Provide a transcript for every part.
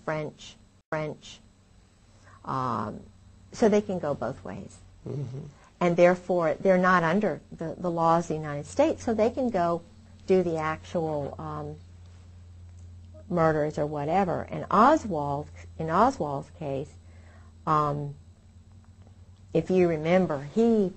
French, so they can go both ways. And therefore, they're not under the laws of the United States, so they can go do the actual murders or whatever. And in Oswald's case, if you remember, he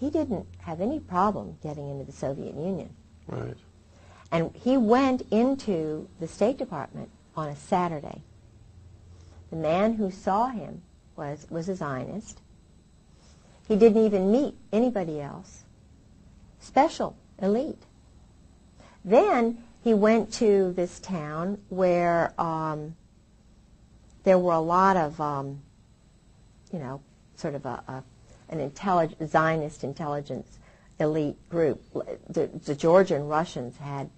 didn't have any problem getting into the Soviet Union. Right. And he went into the State Department on a Saturday. The man who saw him was a Zionist. He didn't even meet anybody else. Special, elite. Then he went to this town where there were a lot of, sort of an Zionist intelligence elite group. The Georgian Russians had,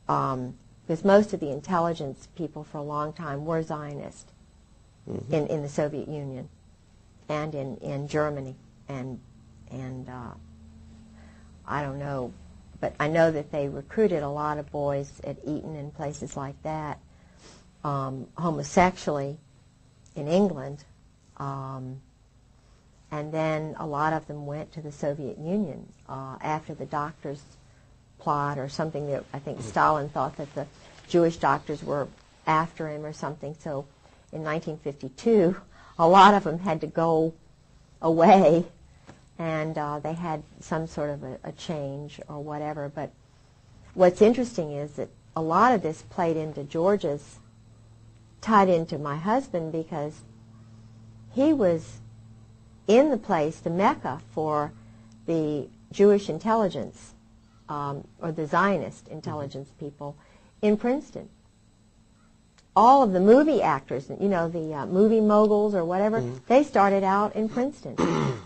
because most of the intelligence people for a long time were Zionist in the Soviet Union and in Germany. And I don't know, but I know that they recruited a lot of boys at Eton and places like that, homosexually in England. And then a lot of them went to the Soviet Union after the doctors' plot or something that I think Stalin thought that the Jewish doctors were after him or something. So in 1952, a lot of them had to go away, and they had some sort of a change or whatever. But what's interesting is that a lot of this played into tied into my husband, because he was in the place, the Mecca for the Jewish intelligence, or the Zionist intelligence people in Princeton. All of the movie actors, the movie moguls or whatever, they started out in Princeton.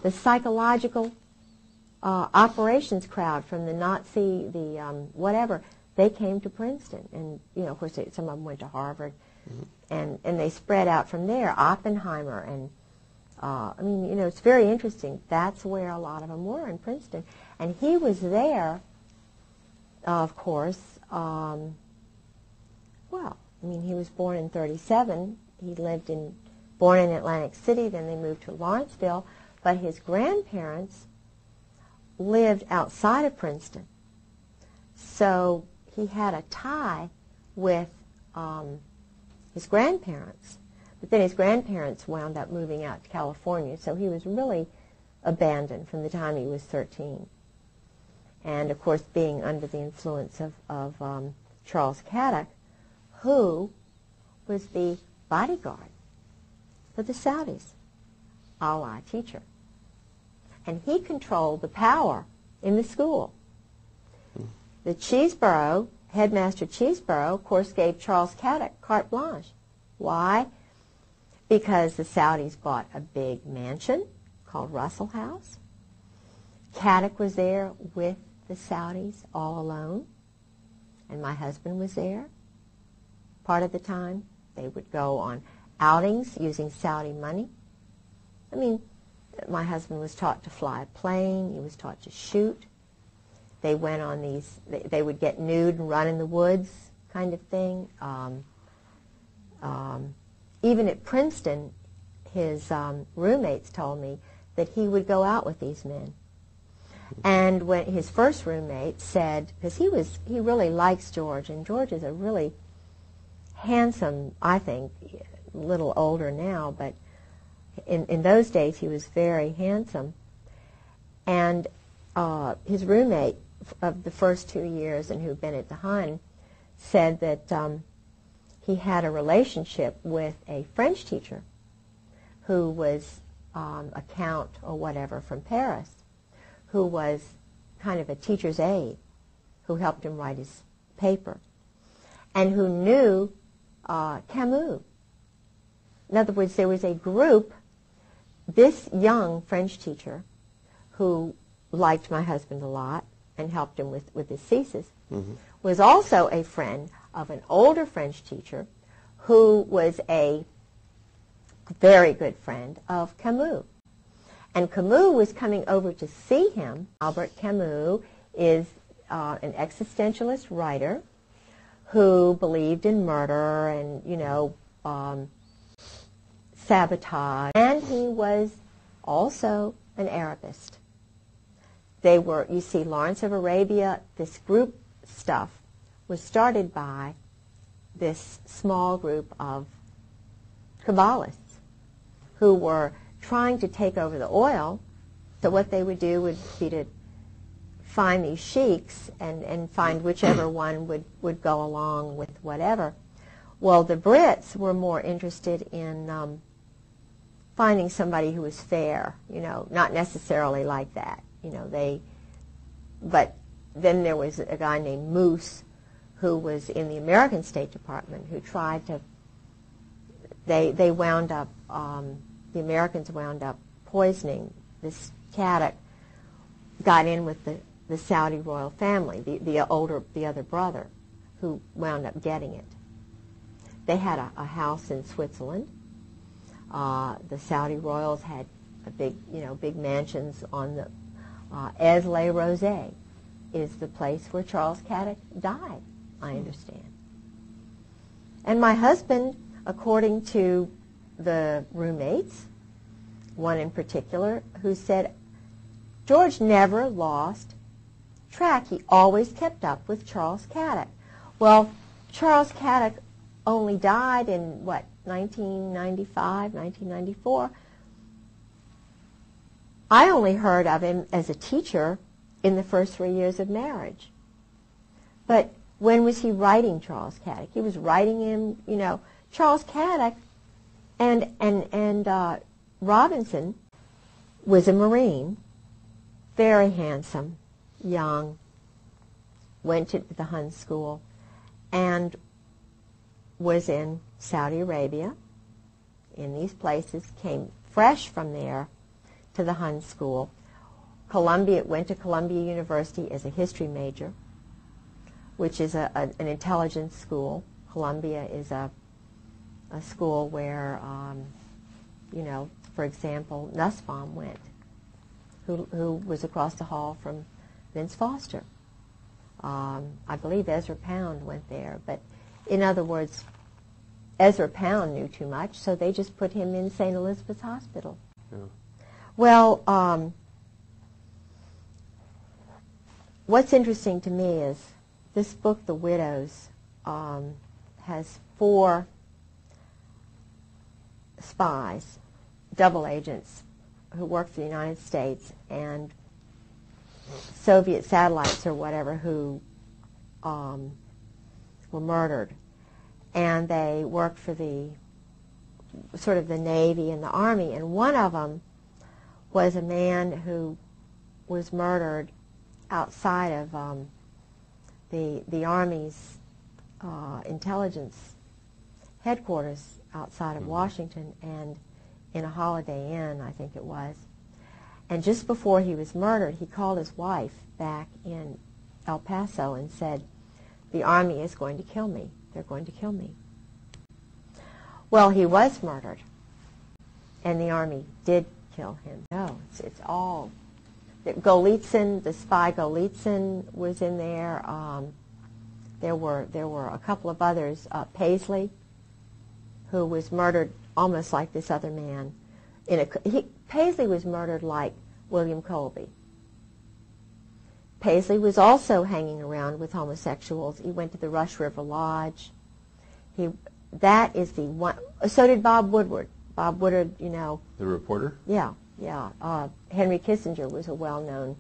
The psychological operations crowd from the Nazi, whatever, they came to Princeton. And, of course, some of them went to Harvard. And they spread out from there. Oppenheimer and it's very interesting. That's where a lot of them were, in Princeton. And he was there, of course. He was born in 1937. He born in Atlantic City, then they moved to Lawrenceville. But his grandparents lived outside of Princeton. So he had a tie with his grandparents. But then his grandparents wound up moving out to California, so he was really abandoned from the time he was 13. And, of course, being under the influence of Charles Caddock, who was the bodyguard for the Saudis, Allah teacher. And he controlled the power in the school. The Cheeseborough, Headmaster Cheeseborough, of course, gave Charles Caddock carte blanche. Why? Because the Saudis bought a big mansion called Russell House. Caddock was there with the Saudis all alone, and my husband was there part of the time. They would go on outings using Saudi money. My husband was taught to fly a plane. He was taught to shoot. They went on they would get nude and run in the woods kind of thing. Even at Princeton, his roommates told me that he would go out with these men. And when his first roommate said, because he really likes George, and George is a really handsome, I think, a little older now, but in those days he was very handsome. And his roommate of the first 2 years, and who'd been at the Hun, said that he had a relationship with a French teacher who was a count or whatever from Paris, who was kind of a teacher's aide, who helped him write his paper, and who knew Camus. In other words, there was a group, this young French teacher, who liked my husband a lot and helped him with his thesis, was also a friend of an older French teacher who was a very good friend of Camus. And Camus was coming over to see him. Albert Camus is an existentialist writer who believed in murder and, sabotage. And he was also an Arabist. They were, you see, Lawrence of Arabia, this group stuff was started by this small group of Kabbalists who were trying to take over the oil. So what they would do would be to find these sheiks and find whichever one would go along with whatever. Well, the Brits were more interested in finding somebody who was fair, not necessarily like that. But then there was a guy named Moose who was in the American State Department who tried to, they wound up, the Americans wound up poisoning this Caddock, got in with the Saudi royal family, the other brother, who wound up getting it. They had a house in Switzerland. The Saudi royals had big mansions on the Aix-les Rosés is the place where Charles Caddock died, I understand. And my husband, according to the roommates, one in particular, who said, George never lost track. He always kept up with Charles Caddock. Well, Charles Caddock only died in, 1995, 1994. I only heard of him as a teacher in the first 3 years of marriage. But when was he writing Charles Caddock? He was writing him, Charles Caddock and Robinson was a Marine, very handsome, young, went to the Hun school, and was in Saudi Arabia, in these places, came fresh from there to the Hun school. Went to Columbia University as a history major, which is an intelligence school. Columbia is a school where, for example, Nussbaum went, who was across the hall from Vince Foster. I believe Ezra Pound went there, but in other words, Ezra Pound knew too much, so they just put him in St. Elizabeth's Hospital. Yeah. Well, what's interesting to me is this book, The Widows, has 4 spies, double agents, who worked for the United States and Soviet satellites or whatever who were murdered. And they worked for the Navy and the Army. And one of them was a man who was murdered outside of the Army's intelligence headquarters outside of Washington, and in a Holiday Inn, I think it was. And just before he was murdered, he called his wife back in El Paso and said, "The Army is going to kill me. They're going to kill me." Well, he was murdered, and the Army did kill him. No, it's all. Golitsyn, the spy Golitsyn was in there. There were a couple of others. Paisley, who was murdered almost like this other man. Paisley was murdered like William Colby. Paisley was also hanging around with homosexuals. He went to the Rush River Lodge. That is the one. So did Bob Woodward. Bob Woodward, The reporter? Yeah. Henry Kissinger was a well-known,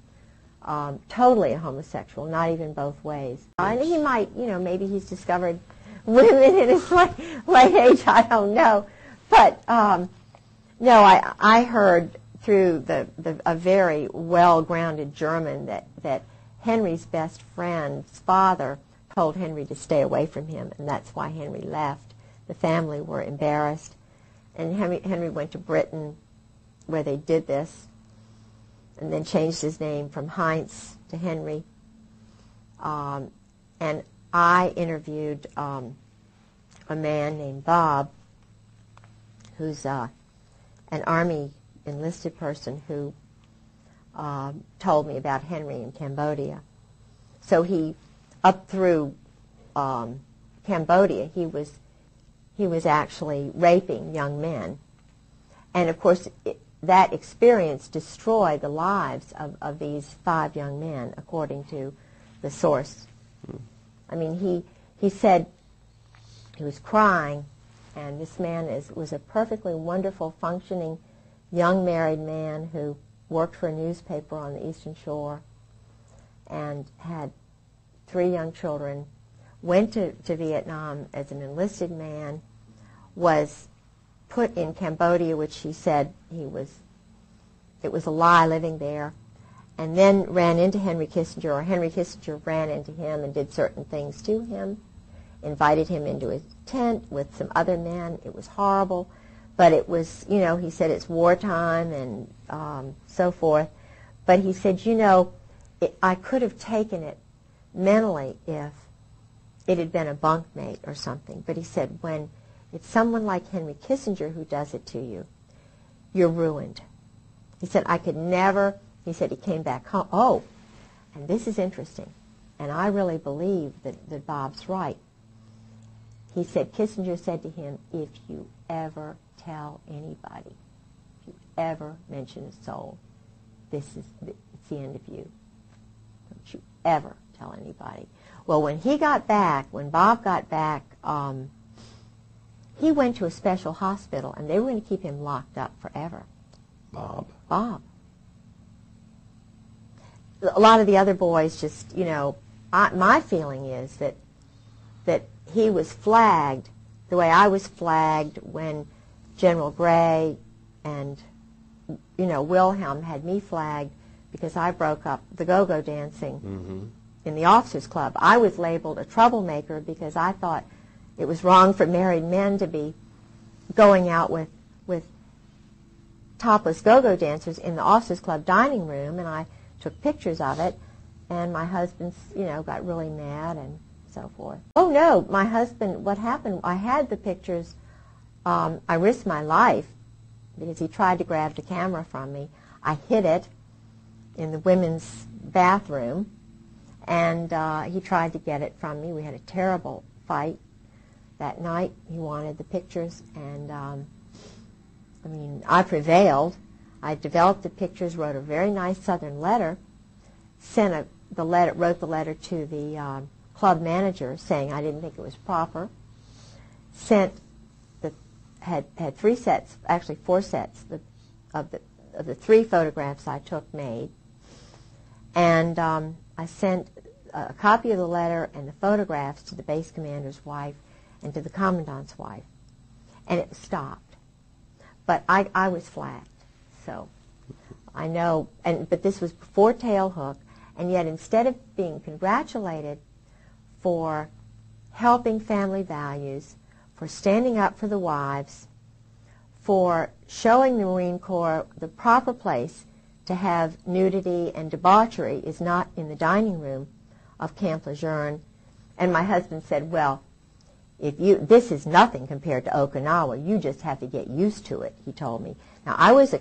totally a homosexual, not even both ways. And he might, maybe he's discovered women in his late age, I don't know. But, no, I heard through a very well-grounded German that Henry's best friend's father told Henry to stay away from him, and that's why Henry left. The family were embarrassed, and Henry went to Britain, where they did this, and then changed his name from Heinz to Henry. And I interviewed a man named Bob, who's an Army enlisted person who told me about Henry in Cambodia. So he, up through Cambodia, he was actually raping young men. And of course, that experience destroyed the lives of these 5 young men, according to the source. I mean, he said he was crying, and this man was a perfectly wonderful, functioning, young married man who worked for a newspaper on the Eastern Shore and had 3 young children, went to Vietnam as an enlisted man, was put in Cambodia, which he said it was a lie living there, and then ran into Henry Kissinger, or Henry Kissinger ran into him and did certain things to him, invited him into his tent with some other men. It was horrible, but it was, you know, he said it's wartime and so forth. But he said, you know, I could have taken it mentally if it had been a bunkmate or something. But he said, when it's someone like Henry Kissinger who does it to you, you're ruined. He said, I could never, he said he came back home. Oh, and this is interesting, and I really believe that Bob's right. He said, Kissinger said to him, if you ever tell anybody, if you ever mention a soul, it's the end of you. Don't you ever tell anybody. Well, when he got back, when Bob got back, he went to a special hospital, and they were going to keep him locked up forever. Bob? Bob. A lot of the other boys just, you know, my feeling is that he was flagged the way I was flagged when General Gray and, you know, Wilhelm had me flagged because I broke up the go-go dancing in the officers' club. I was labeled a troublemaker because I thought it was wrong for married men to be going out with topless go-go dancers in the officers' club dining room, and I took pictures of it, and my husband, you know, got really mad and so forth. Oh no, my husband, what happened, I had the pictures, I risked my life because he tried to grab the camera from me. I hid it in the women's bathroom, and he tried to get it from me. We had a terrible fight that night. He wanted the pictures, and I mean, I prevailed. I developed the pictures, wrote a very nice Southern letter, wrote the letter to the club manager saying I didn't think it was proper. Had 3 sets, actually 4 sets of the 3 photographs I took made, and I sent a copy of the letter and the photographs to the base commander's wife and to the commandant's wife, and it stopped. But I was flagged, so I know. But this was before Tailhook, and yet instead of being congratulated for helping family values, for standing up for the wives, for showing the Marine Corps the proper place to have nudity and debauchery is not in the dining room of Camp Lejeune. And my husband said, well, this is nothing compared to Okinawa. You just have to get used to it, he told me. Now, I was a